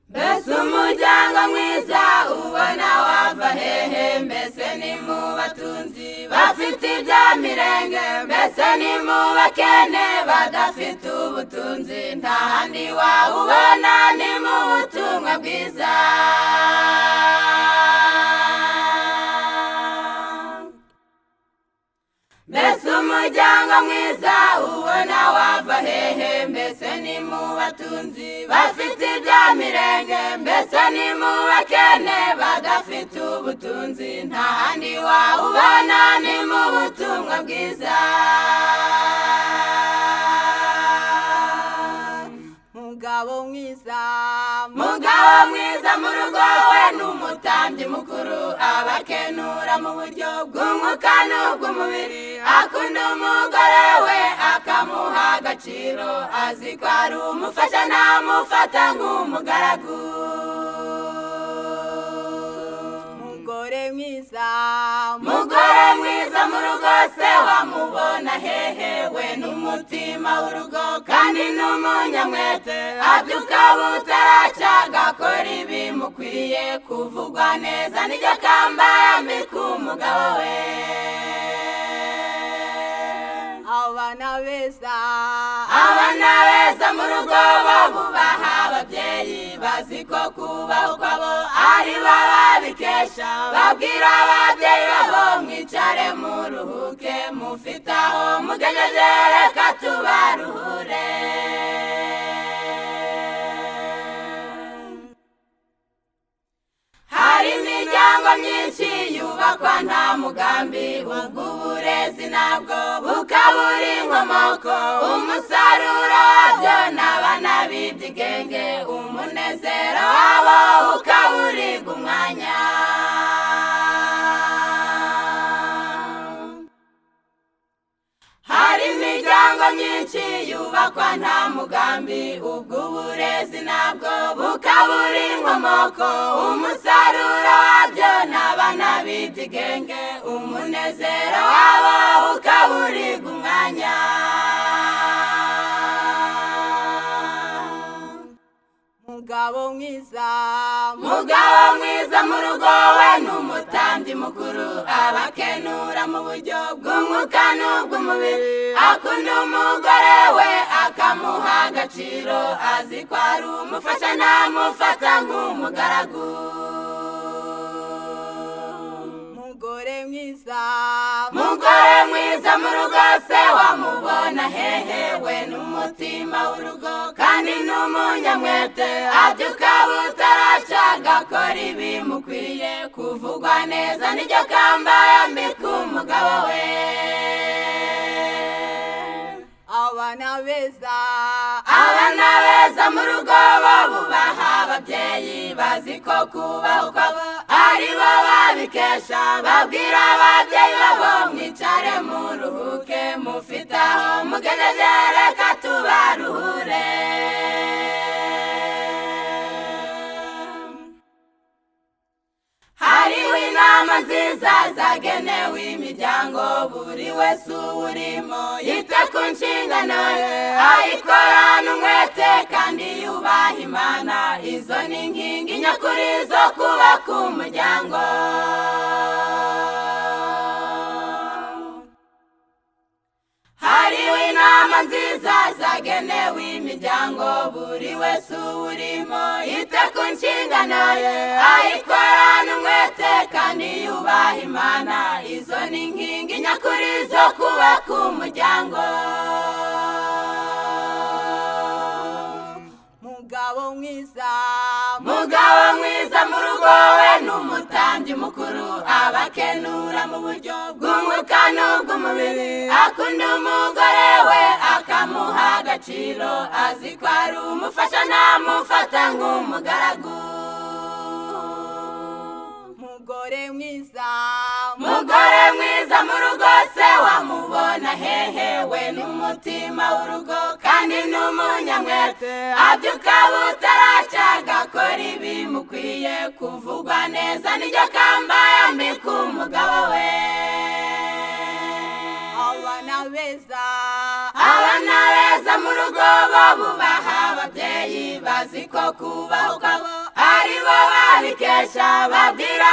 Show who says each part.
Speaker 1: Mbese umuryango mwiza ubona wava hehe? Mbese ni mu batunzi bafite ibya mirenge? Mbese ni mu bakene badafite ubutunzi? Nta handi wawubona ni mu butumwa bwiza. Mbese umuryango mwiza ubona wava hehe? Mbese ni mu batunzi bafite ibya mirenge? Mbese ni mu bakene badafite ubutunzi? Nta handi wawubona ni mu butumwa bwiza. Mugabo mwiza mu rugo we n'umutambyi mukuru, abakenura mu buryo bw'umwuka n'ubw'umubiri. Akunda umugore we akamuha agaciro, azi ko ari umufasha ntamufata nk'umugaragu. Mugore mwiza mu rugo se wamubona hehe? We n'umutima w'urugo kandi n'umunyamwete, abyuka butaracya agakora ibimukwiriye. Kuvugwa neza niryo kamba yambika umugabo we. Abana beza mu rugo bo bubaha ababyeyi, bazi ko kubaho kwabo ari bo babikesha. Babwira ababyeyi babo mwicare muruhuke, mufite aho mugejeje reka tubaruhure. Hari imiryango myinshi yubakwa nta mugambi, ubwo uburezi nabwo bukabura inkomoko. Umusaruro wabyo n'abana b'ibyigenge, umunezero wabo ukaburirwa umwanya. Hari imiryango myinshi yubakwa nta mugambi, ubwo uburezi nabwo bukabura inkomoko. Umusaruro wabyo n'abana b'ibyigenge, umunezero wabo ukaburirwa umwanya. Mugabo mwiza mu rugo we n'umutambyi mukuru, abakenura mu buryo bw'umwuka n'ubw'umubiri. Akunda umugore we akamuha agaciro, azi ko ari umufasha ntamufata nk'umugaragu. Mugore mwiza mu rugo se wamubona hehe? We n'umutima w'urugo kandi n'umunyamwete, abyuka butaracya agakora ibimukwiriye. Kuvugwa neza niryo kamba yambika umugabo we. Abana beza mu rugo bo bubaha ababyeyi, bazi ko kubaho kwabo ari bo babikesha. Babwira ababyeyi babo mwicare muruhuke, mufite aho mugejeje reka tubaruhure. Hariho inama nziza zagenewe imiryango, buri wese uwurimo yite ku nshingano ye, ayikorana umwete kandi yubaha Imana. Izo ni inkingi nyakuri zo kubaka umuryango. Hariho inama nziza zagenewe imiryango, buri wese uwurimo yite ku nshingano ye, ayikorana umwete kandi yubaha Imana. Izo ni inkingi nyakuri zo kubaka umuryango. Mugabo mwiza mu rugo we n'umutambyi mukuru, abakenura mu buryo bw'umwuka n'ubw'umubiri. Akunda umugore we akamuha agaciro, azi ko ari umufasha ntamufata nk'umugaragu. Mugore mwiza mu rugo se wamubona hehe? We n'umutima w'urugo kandi n'umunyamwete, abyuka butaracya agakora ibimukwiye. Kuvugwa neza niryo kamba yambika umugabo we. Abana beza mu rugo rugo bo bubaha ababyeyi bazi ko kubaho kwabo ari bo babikesha babwira